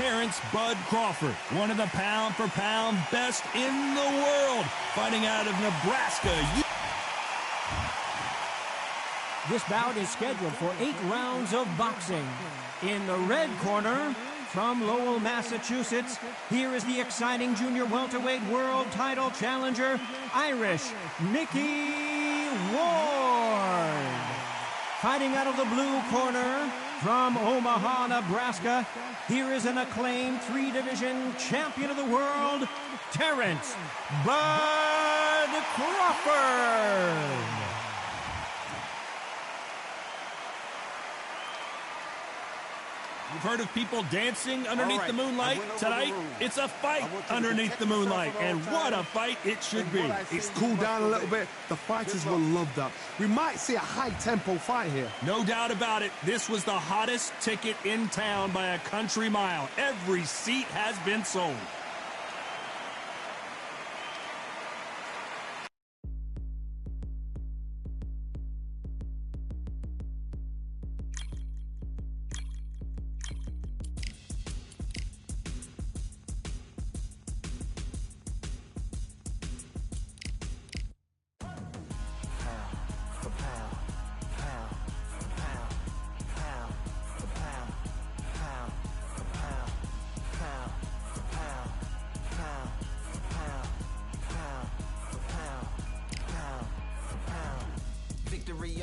Terrence Bud Crawford, one of the pound-for-pound best in the world, fighting out of Nebraska. This bout is scheduled for 8 rounds of boxing. In the red corner, from Lowell, Massachusetts, here is the exciting junior welterweight world title challenger, Irish Mickey Ward. Fighting out of the blue corner, from Omaha, Nebraska, here is an acclaimed 3-division champion of the world, Terrence Bud Crawford. You've heard of people dancing underneath the moonlight? Tonight, it's a fight underneath the moonlight, and what a fight it should be. It's cooled down a little bit. The fighters will love that. We might see a high-tempo fight here. No doubt about it. This was the hottest ticket in town by a country mile. Every seat has been sold.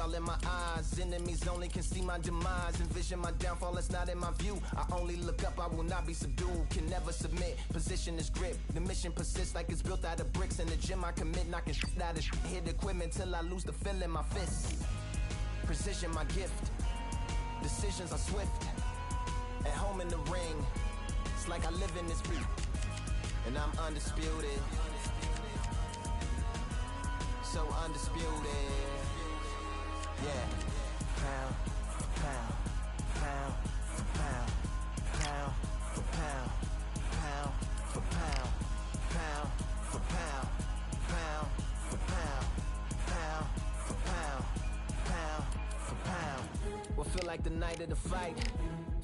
All in my eyes, enemies only can see my demise. Envision my downfall, it's not in my view. I only look up, I will not be subdued. Can never submit, position is grip. The mission persists like it's built out of bricks. In the gym I commit, knocking shit out of shit. Hit equipment till I lose the feel in my fists. Precision my gift, decisions are swift. At home in the ring, it's like I live in this beat. And I'm undisputed, so undisputed. Yeah, pound for pound, pound for pound, pound for pound, pound for pound, pound for pound, pound for pound, pound for pound, pound for pound. What feel like the night of the fight?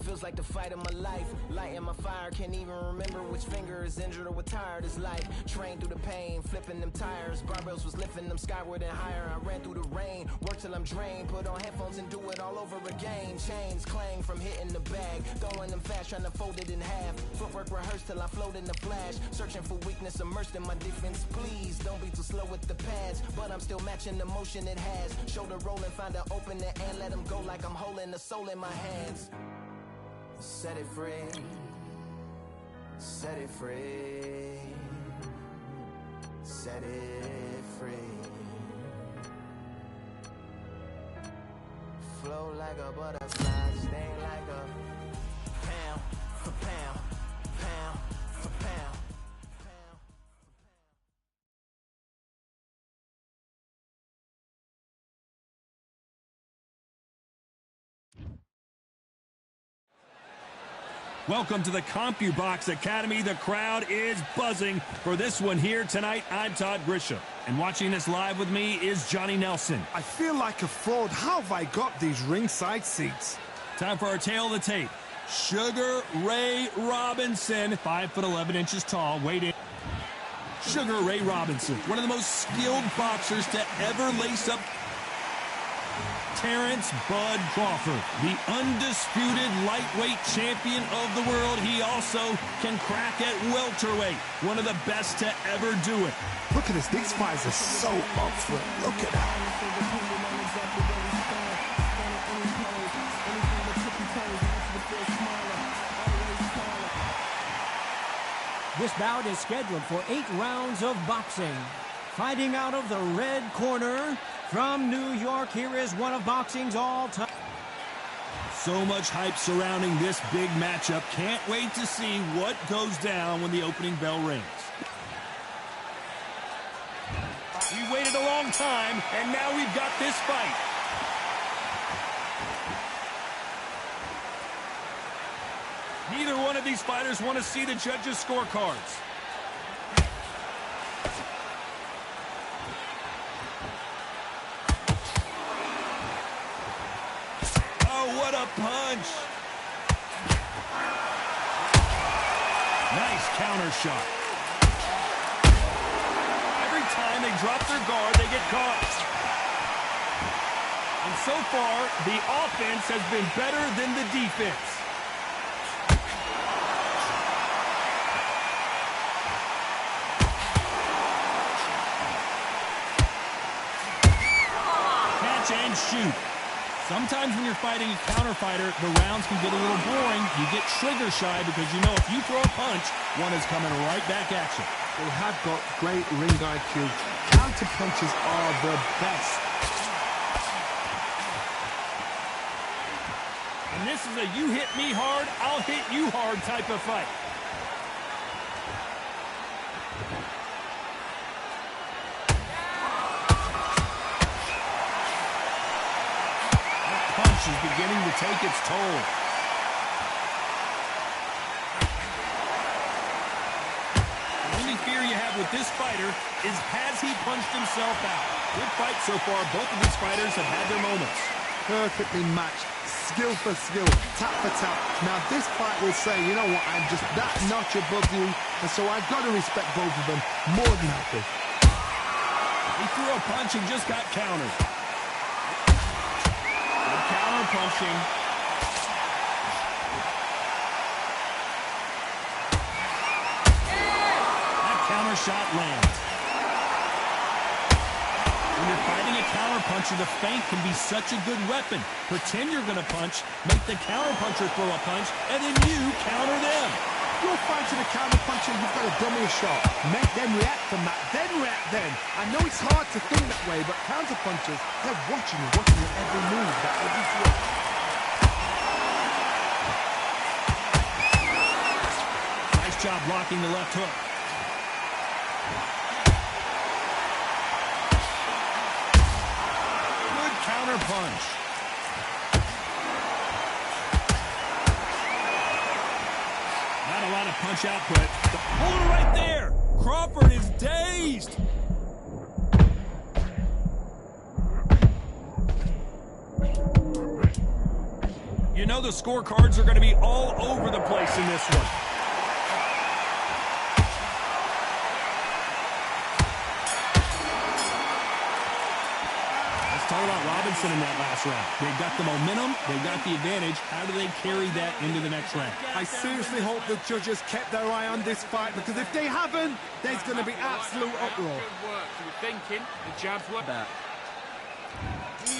Feels like the fight of my life. Lighting my fire, can't even remember which finger is injured or what tired is like. Trained through the pain, flipping them tires. Barbells was lifting them skyward and higher. I ran through the rain, worked till I'm drained. Put on headphones and do it all over again. Chains clang from hitting the bag. Throwing them fast, trying to fold it in half. Footwork rehearsed till I float in the flash. Searching for weakness, immersed in my defense. Please, don't be too slow with the pads. But I'm still matching the motion it has. Shoulder rolling, find an opening and let them go like I'm holding the soul in my hands. Set it free, set it free, set it free. Flow like a butterfly, sting like a pound for pound, pound for pound. Welcome to the CompuBox Academy. The crowd is buzzing for this one here tonight. I'm Todd Grisham, and watching this live with me is Johnny Nelson. I feel like a fraud. How have I got these ringside seats? Time for our tail of the tape. Sugar Ray Robinson, 5'11" tall, weighed in. Sugar Ray Robinson, one of the most skilled boxers to ever lace up. Terrence Bud Crawford, the undisputed lightweight champion of the world. He also can crack at welterweight, one of the best to ever do it. Look at this. These fighters are so up for it. Look at that. This bout is scheduled for 8 rounds of boxing. Fighting out of the red corner, from New York, here is one of boxing's all-time. So much hype surrounding this big matchup. Can't wait to see what goes down when the opening bell rings. We waited a long time, and now we've got this fight. Neither one of these fighters want to see the judges' scorecards. What a punch. counter shot. Every time they drop their guard, they get caught. And so far, the offense has been better than the defense. Catch and shoot. Sometimes when you're fighting a counter fighter, the rounds can get a little boring. You get trigger shy because you know if you throw a punch, one is coming right back at you. They have got great ring IQ. Counter punches are the best. And this is a you hit me hard, I'll hit you hard type of fight. Is beginning to take its toll. The only fear you have with this fighter is has he punched himself out? Good fight so far. Both of these fighters have had their moments. Perfectly matched. Skill for skill. Tap for tap. Now this fight will say, you know what, I'm just that notch above you, and so I've got to respect both of them more than happy. He threw a punch and just got countered. Counter punching. That counter shot lands. When you're fighting a counter puncher, the feint can be such a good weapon. Pretend you're going to punch, make the counter puncher throw a punch, and then you counter them. You're fighting a counter puncher, you've got to dummy a shot. Make them react from that, then react then. I know it's hard to think that way, but counter punchers, they're watching your every move, that every throw. Nice job blocking the left hook. Good counter punch. Not a lot of punch output. Hold it right there. Crawford is dazed. You know the scorecards are going to be all over the place in this one. Let's talk about Robinson in that last round. They've got the momentum. They've got the advantage. How do they carry that into the next round? I seriously hope the judges kept their eye on this fight, because if they haven't, there's going to be absolute uproar. Good work. You were thinking, the jabs were that.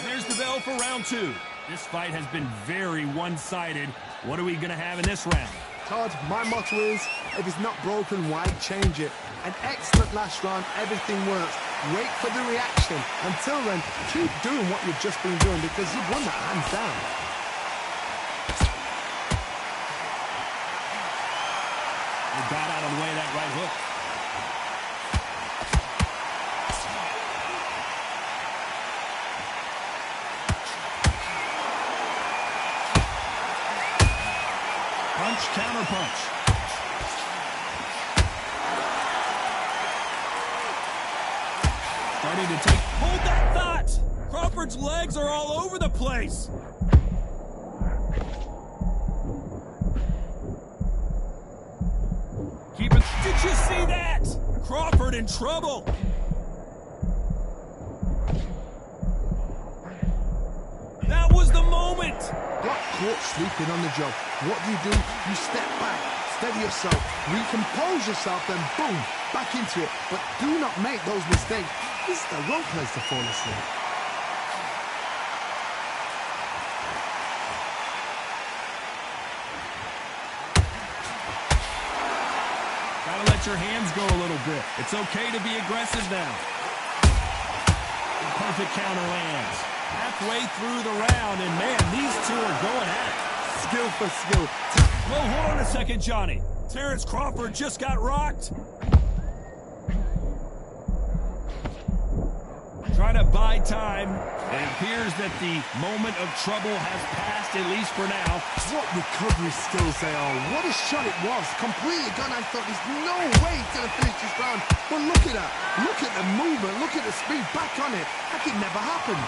There's the bell for round two. This fight has been very one-sided. What are we going to have in this round? Todd, my motto is, if it's not broken, why change it? An excellent last round, everything works. Wait for the reaction. Until then, keep doing what you've just been doing, because you've won that hands down. They got out of the way of that right hook. Punch, counter punch. Starting to take... Hold that thought! Crawford's legs are all over the place. Keep it... Did you see that? Crawford in trouble. That was the moment. Got caught sleeping on the job. What do? You step back, steady yourself, recompose yourself, then boom, back into it. But do not make those mistakes. This is the wrong place to fall asleep. Gotta let your hands go a little bit. It's okay to be aggressive now. The perfect counter lands. Halfway through the round, and man, these two are going at it. Skill for skill. Well, hold on a second, Johnny. Terrence Crawford just got rocked. Trying to buy time. It appears that the moment of trouble has passed, at least for now. What recovery skills they are. What a shot it was. Completely gone. I thought there's no way he's going to finish this round. But look at that. Look at the movement. Look at the speed. Back on it. That could never happen.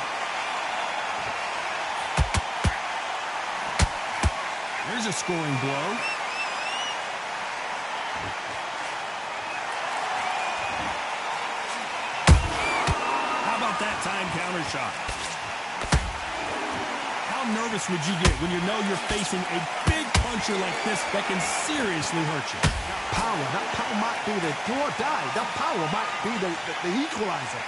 There's a scoring blow. with that time counter shot. How nervous would you get when you know you're facing a big puncher like this that can seriously hurt you? That power might be the do or die. That power might be the equalizer.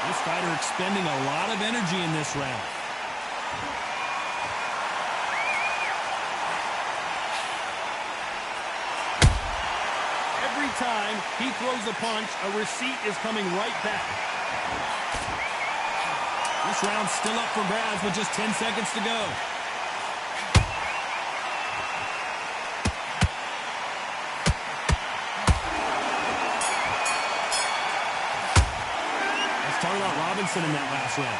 This fighter expending a lot of energy in this round. Every time he throws a punch, a receipt is coming right back. This round's still up for grabs with just 10 seconds to go. Talk about Robinson in that last round.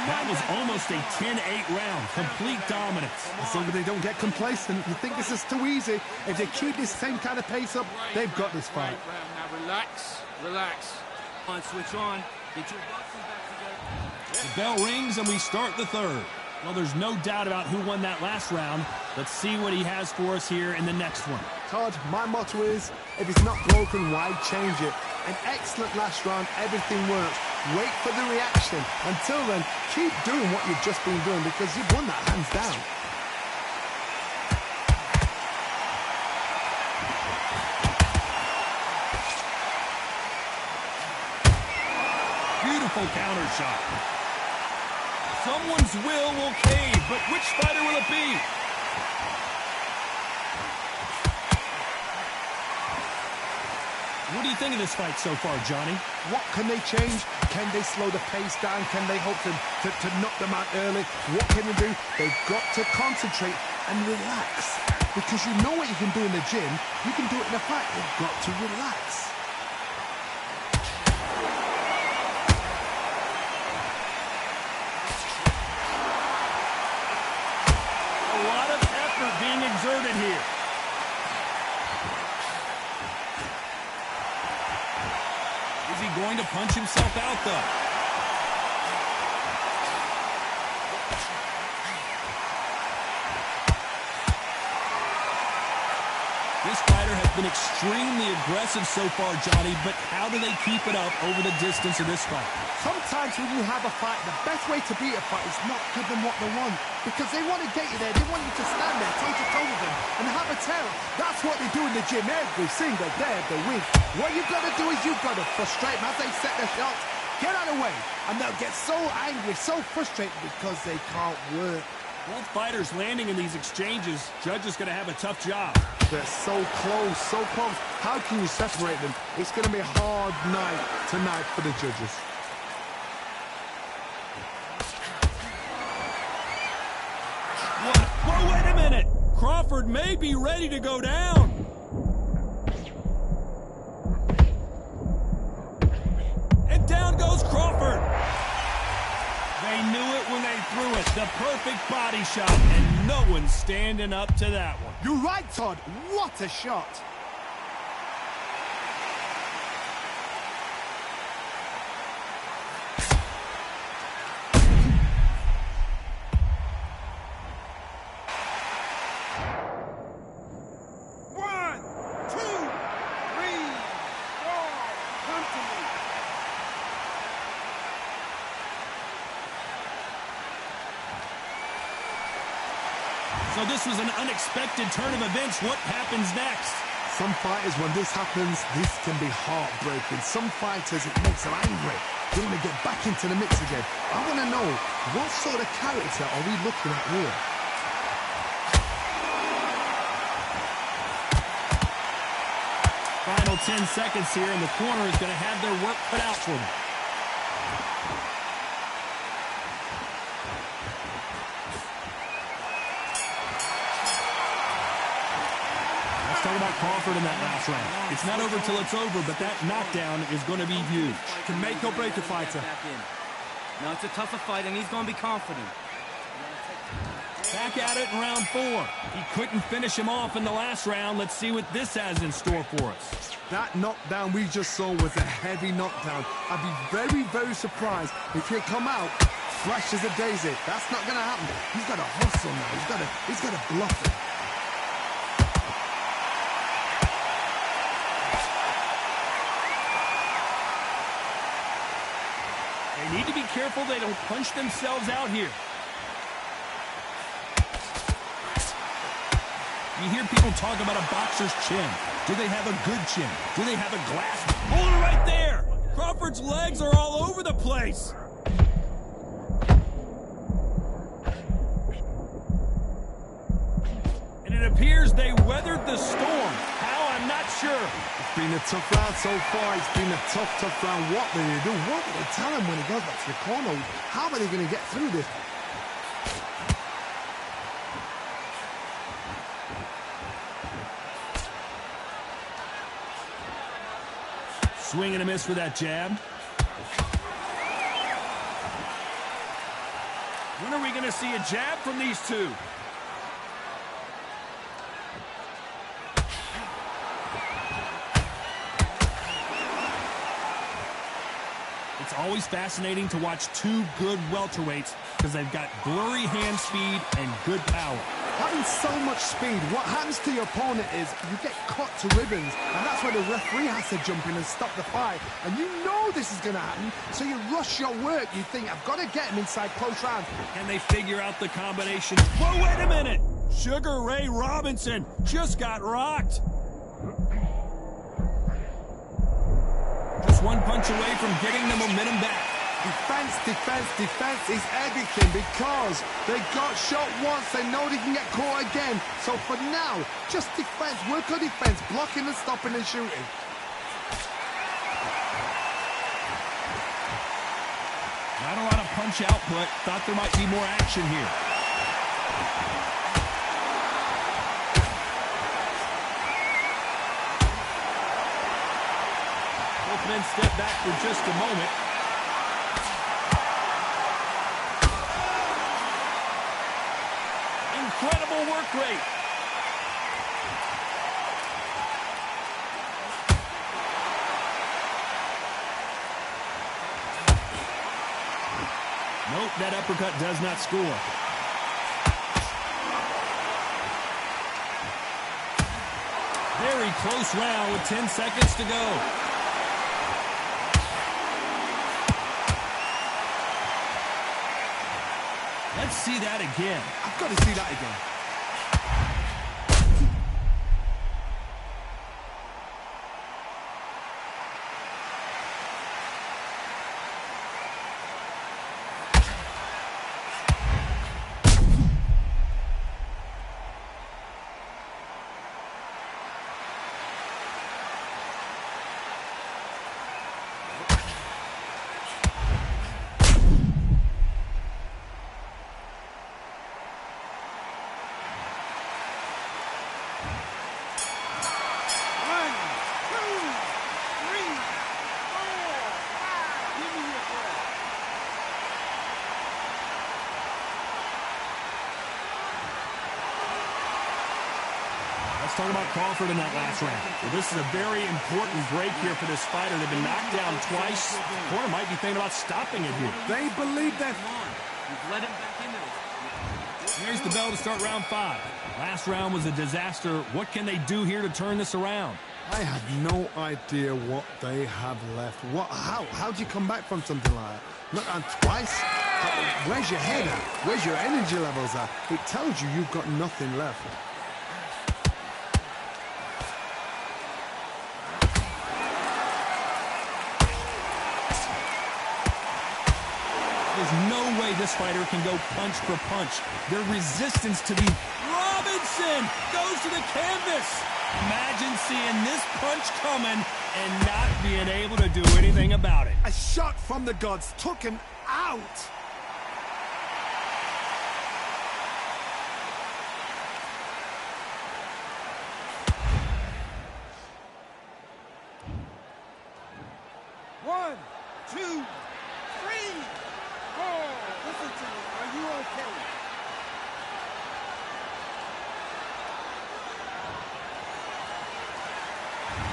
That was almost a 10-8 round. Complete dominance. As long as they don't get complacent, you think this is too easy. If they keep this same kind of pace up, they've got this fight. Now relax, relax. On, switch on. Get your boxing back together. The bell rings and we start the third. Well, there's no doubt about who won that last round. Let's see what he has for us here in the next one. Todd, my motto is, if it's not broken, why change it? An excellent last round, everything works. Wait for the reaction. Until then, keep doing what you've just been doing because you've won that hands down. Beautiful counter shot. Someone's will cave, but which fighter will it be? What do you think of this fight so far, Johnny? What can they change? Can they slow the pace down? Can they hope to knock them out early? What can they do? They've got to concentrate and relax. Because you know what you can do in the gym. You can do it in a fight. You've got to relax. A lot of effort being exerted here. Is he going to punch himself out, though? This fighter has been extremely aggressive so far, Johnny, but how do they keep it up over the distance of this fight? Sometimes when you have a fight, the best way to beat a fight is not give them what they want. Because they want to get you there. They want you to stand there toe-to-toe with them and have a terror. That's what they do in the gym every single day of the week. What you've got to do is you've got to frustrate them as they set their shots. Get out of the way. And they'll get so angry, so frustrated because they can't work. Both fighters landing in these exchanges. Judge is going to have a tough job. They're so close, so close. How can you separate them? It's going to be a hard night tonight for the judges. What? Whoa, wait a minute. Crawford may be ready to go down. And down goes Crawford. They knew it when they threw it. The perfect body shot, and no one's standing up to that one. You're right, Todd. What a shot. So this was an unexpected turn of events. What happens next? Some fighters, when this happens, this can be heartbreaking. Some fighters, it makes them angry. They want to get back into the mix again. I want to know, what sort of character are we looking at here? Final 10 seconds here, and the corner is going to have their work cut out for them. Talk about Crawford in that last round. It's not over till it's over, but that knockdown is going to be huge. Can make or break a fighter. Now it's a tougher fight, and he's going to be confident. Back at it in round 4. He couldn't finish him off in the last round. Let's see what this has in store for us. That knockdown we just saw was a heavy knockdown. I'd be very, very surprised if he'll come out fresh as a daisy. That's not going to happen. He's got to hustle now. He's got to bluff it. They need to be careful they don't punch themselves out here. You hear people talk about a boxer's chin. Do they have a good chin? Do they have a glass? Hold it right there! Crawford's legs are all over the place. And it appears they weathered the storm. How? I'm not sure. It's been a tough round so far. It's been a tough round. What do they do? What do they tell him when he goes back to the corner? How are they going to get through this? Swing and a miss for that jab. When are we going to see a jab from these two? It's always fascinating to watch two good welterweights because they've got blurry hand speed and good power. Having so much speed, what happens to your opponent is you get cut to ribbons, and that's where the referee has to jump in and stop the fight. And you know this is going to happen, so you rush your work. You think, I've got to get him inside close rounds. Can they figure out the combination? Whoa, wait a minute! Sugar Ray Robinson just got rocked. Just one punch away from getting the momentum back. Defense is everything because they got shot once. They know they can get caught again. So for now, just defense, work on defense, blocking and stopping and shooting. Not a lot of punch output. Thought there might be more action here. Both men step back for just a moment. Incredible work rate. Nope, that uppercut does not score. Very close round with 10 seconds to go. Let's see that again. I've got to see that again. Talk about Crawford in that last round. Well, this is a very important break here for this fighter. They've been knocked down twice. The corner might be thinking about stopping it here. They believe that. You've let him back into this. Here's the bell to start round 5. Last round was a disaster. What can they do here to turn this around? I have no idea what they have left. How do you come back from something like that? Not on twice? Where's your head at? Where's your energy levels at? It tells you you've got nothing left. There's no way this fighter can go punch for punch. Their resistance to the... Robinson goes to the canvas. Imagine seeing this punch coming and not being able to do anything about it. A shot from the gods took him out. One, two, three, four. Listen to me. Are you okay?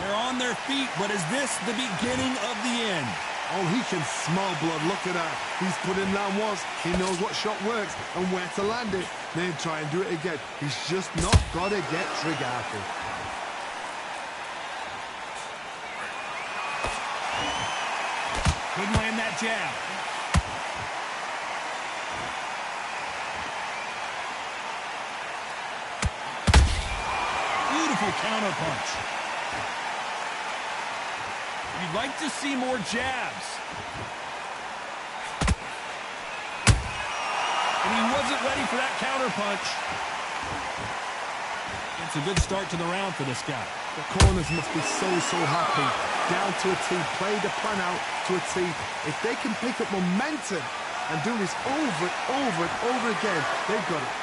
They're on their feet, but is this the beginning of the end? Oh, he can smell blood. Look at that. He's put him down once. He knows what shot works and where to land it. Then try and do it again. He's just not got to get trigger happy. Couldn't land that jab. powerful counterpunch. You'd like to see more jabs. And he wasn't ready for that counterpunch. It's a good start to the round for this guy. The corners must be so happy. Down to a T, play the plan out to a T. If they can pick up momentum and do this over and over again, they've got it.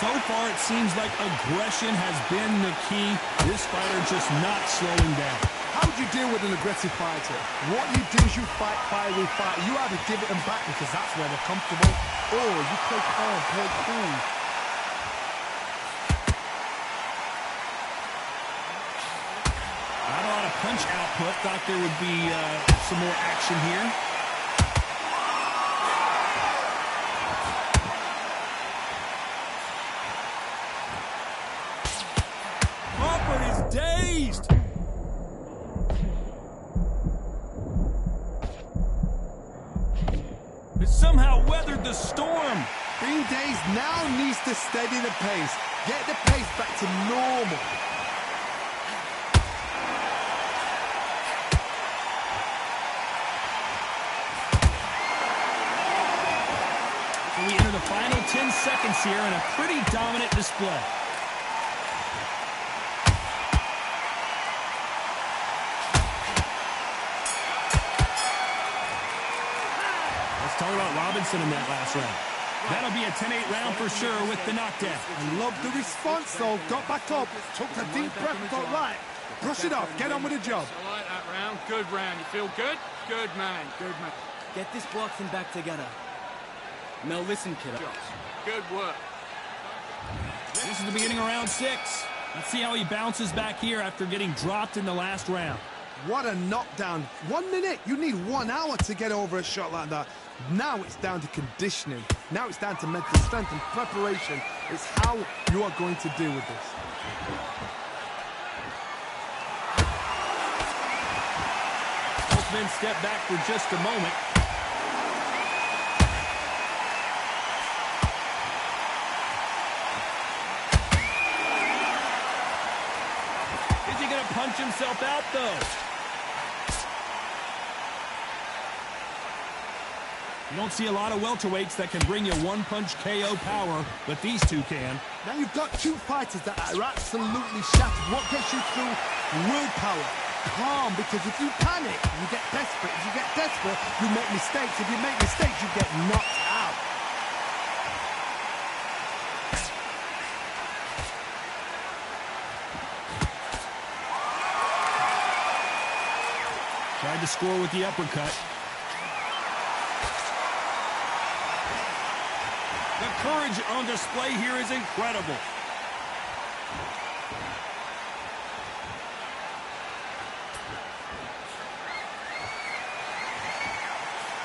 So far, it seems like aggression has been the key. This fighter just not slowing down. How do you deal with an aggressive fighter? What you do is you fight fire with fire. You either give it them back because that's where they're comfortable, or you play calm, play cool. Not a lot of punch output. Thought there would be some more action here. Crawford is dazed. It somehow weathered the storm. Being dazed now needs to steady the pace. Get the pace back to normal. So we enter the final 10 seconds here in a pretty dominant display. Let's talk about Robinson in that last round. That'll be a 10-8 round for sure with the knockdown. I love the response, though. Got back up, took a deep breath and thought, right, brush it off, get on with the job. I like that round. Good round. You feel good? Good man. Good man. Get this boxing back together. Now listen, kid. Good work. This is the beginning of round 6. Let's see how he bounces back here after getting dropped in the last round. What a knockdown. 1 minute. You need 1 hour to get over a shot like that. Now it's down to conditioning. Now it's down to mental strength and preparation. It's how you are going to deal with this. Both men step back for just a moment. Is he going to punch himself out, though? You don't see a lot of welterweights that can bring you one-punch KO power, but these two can. Now you've got two fighters that are absolutely shattered. What gets you through? Willpower. Calm, because if you panic, you get desperate. If you get desperate, you make mistakes. If you make mistakes, you get knocked out. Tried to score with the uppercut. The courage on display here is incredible.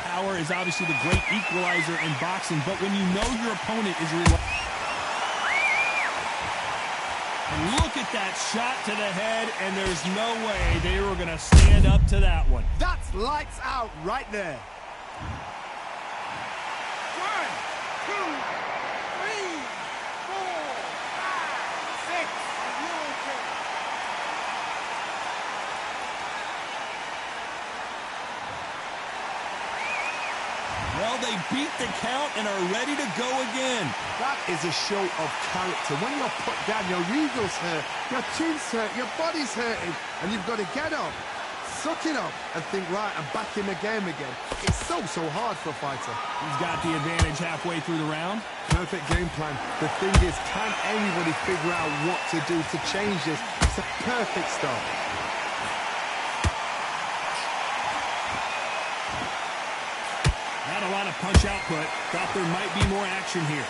Power is obviously the great equalizer in boxing, but when you know your opponent is and look at that shot to the head, and there's no way they were going to stand up to that one. That's lights out right there. 1, 2, 3, 4, 5, 6. You're okay. Well, they beat the count and are ready to go again. That is a show of character. When you're put down, your ego's hurt, your chin's hurt, your body's hurting, and you've got to get up, suck it up, and think, right, I'm back in the game again. It's so hard for a fighter. He's got the advantage halfway through the round. Perfect game plan. The thing is, can anybody figure out what to do to change this? It's a perfect start. Not a lot of punch output. Thought there might be more action here.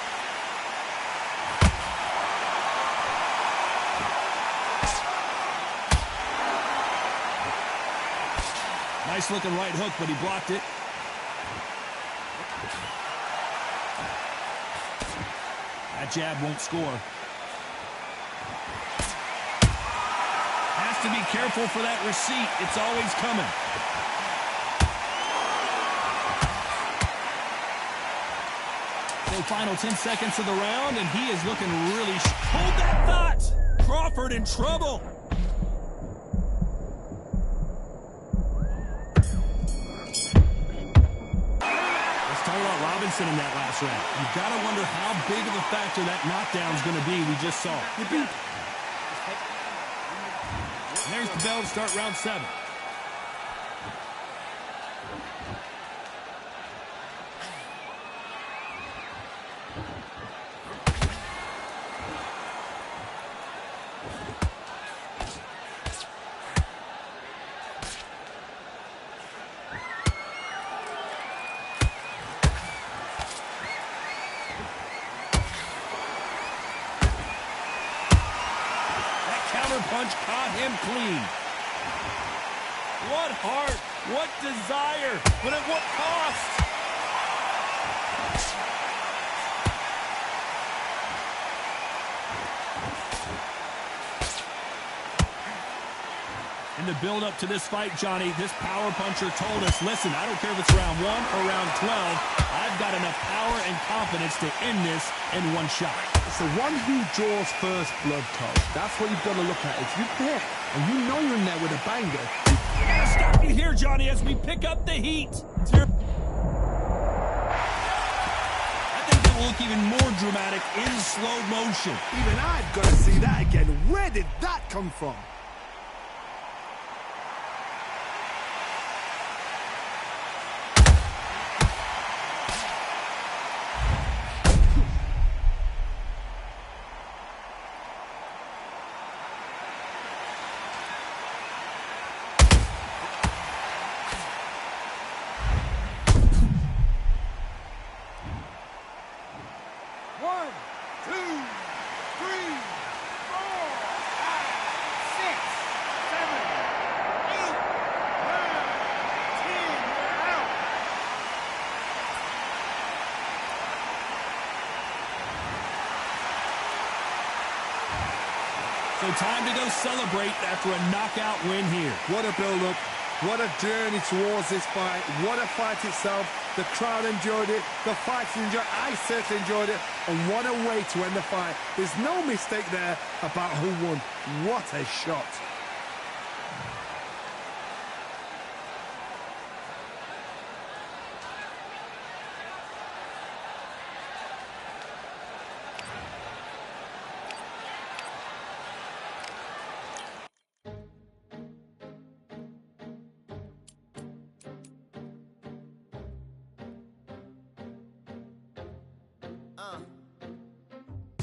Nice looking right hook, but he blocked it. That jab won't score. Has to be careful for that receipt. It's always coming. Final 10 seconds of the round, and he is looking really... Hold that thought! Crawford in trouble! Let's talk about Robinson in that last round. You've got to wonder how big of a factor that knockdown is going to be we just saw. And there's the bell to start round 7. Punch caught him clean. What heart, what desire, but at what cost? In the build-up to this fight, Johnny, this power puncher told us, listen, I don't care if it's round 1 or round 12, I've got enough power and confidence to end this in one shot. It's the one who draws first blood, Coach. That's what you've got to look at. If you're there and you know you're in there with a banger. I gotta stop you here, Johnny, as we pick up the heat. I think it will look even more dramatic in slow motion. Even I've got to see that again. Where did that come from? So time to go celebrate after a knockout win here. What a build-up. What a journey towards this fight. What a fight itself. The crowd enjoyed it. The fighters enjoyed it. I certainly enjoyed it. And what a way to end the fight. There's no mistake there about who won. What a shot.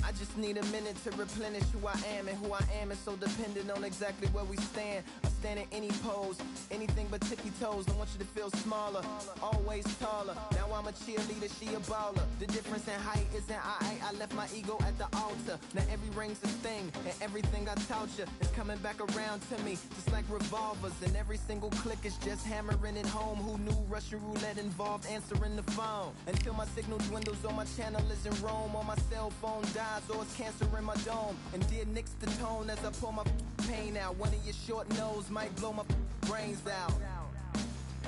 I just need a minute to replenish who I am, and who I am is so dependent on exactly where we stand. I stand in any pose, anything but tippy toes. Don't want you to feel smaller, always taller. Now I'm a cheerleader, she a baller. The difference in height isn't I left my ego at the altar. Now every ring's a thing, and everything I taught you is coming back around to me, just like revolvers. And every single click is just hammering it home. Who knew Russian roulette involved answering the phone? Until my signal dwindles or my channel is in Rome, or my cell phone dies, or it's cancer in my dome. And dear Nick's the tone as I pull my pain out. One of your short nose might blow my brains out,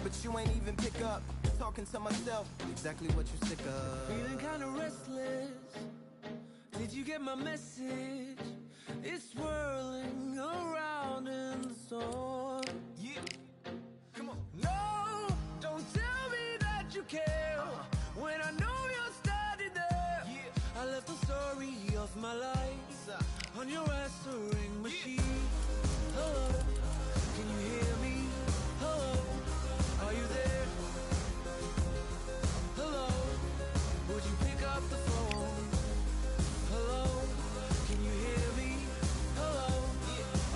but you ain't even pick up. Talking to myself, exactly what you sick of. Feeling kinda restless. Did you get my message? It's swirling around in the storm. Yeah, come on. No, don't tell me that you care when I know you're standing there. Yeah. I left the story of my life on your answering machine. Hello, can you hear me? Hello, are you there? Hello, would you pick up the phone? Hello, can you hear me? Hello,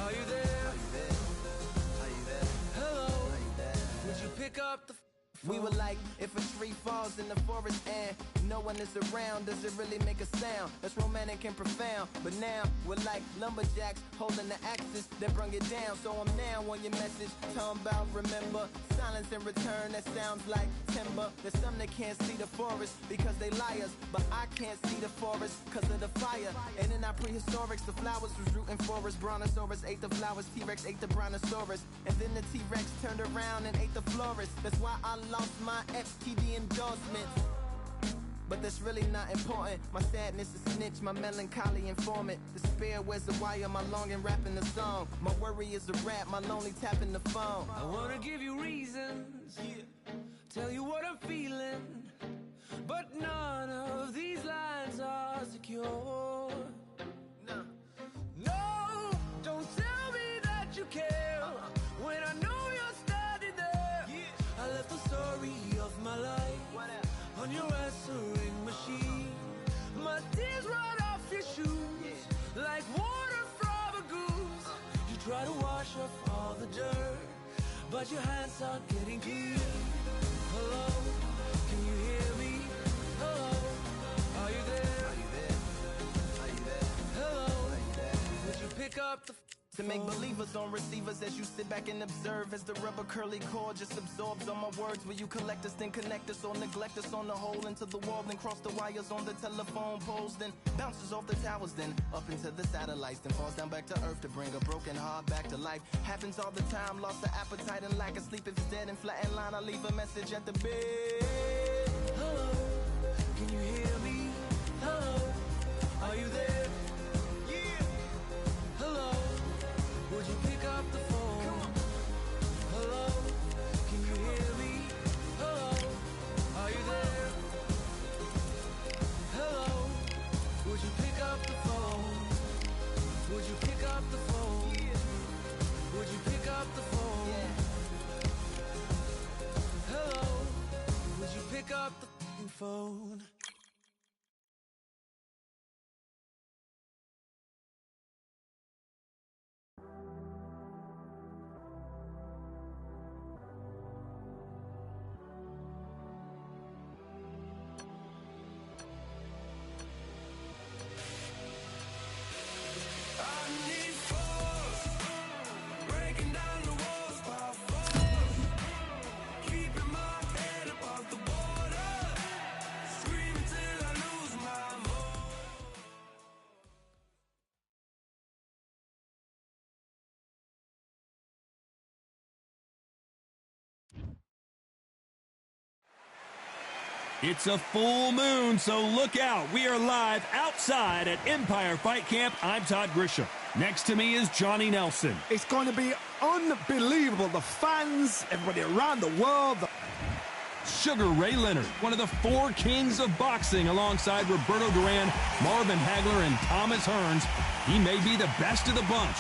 are you there? Are you there? Hello, Are you there? would you pick up the phone? We were like, if a tree falls in the forest and no one is around, does it really make a sound? That's romantic and profound. But now we're like lumberjacks holding the axes that bring it down. So I'm now on your message, talking about remember. Silence in return, that sounds like timber. There's some that can't see the forest because they liars, but I can't see the forest because of the fire. And in our prehistorics, the flowers was rooting for us. Brontosaurus ate the flowers, T-Rex ate the brontosaurus, and then the T-Rex turned around and ate the florist. That's why I lost my FTD endorsements. but that's really not important. My sadness is snitch, my melancholy informant. Despair wears the wire, my longing rapping the song. My worry is a rap, my lonely tapping the phone. I wanna give you reasons, tell you what I'm feeling, but none of these lines are secure. No, don't tell me that you care when I know you're standing there. I left the story of my life on your answering machine. My tears run off your shoes like water from a goose. You try to wash off all the dirt, but your hands aren't getting clean. Hello, can you hear me? Hello, are you there? Are you there? Are you there? Hello, would you pick up the To make believers on receivers as you sit back and observe as the rubber curly cord just absorbs all my words. Will you collect us, then connect us, or neglect us on the hole into the wall, then cross the wires on the telephone poles, then bounces off the towers, then up into the satellites, then falls down back to earth to bring a broken heart back to life. Happens all the time, lost the appetite and lack of sleep. If it's dead and flat in line, I leave a message at the bed. hello, can you hear me? Hello, are you there? Hello, would you pick up the phone? Hello, can you hear me? Hello, are you there? Hello, would you pick up the phone? Would you pick up the phone? Would you pick up the phone? Hello, would you pick up the phone? It's a full moon, so look out. We are live outside at Empire Fight Camp. I'm Todd Grisham. Next to me is Johnny Nelson. It's going to be unbelievable. The fans, everybody around the world. Sugar Ray Leonard, one of the four kings of boxing, alongside Roberto Duran, Marvin Hagler, and Thomas Hearns. He may be the best of the bunch.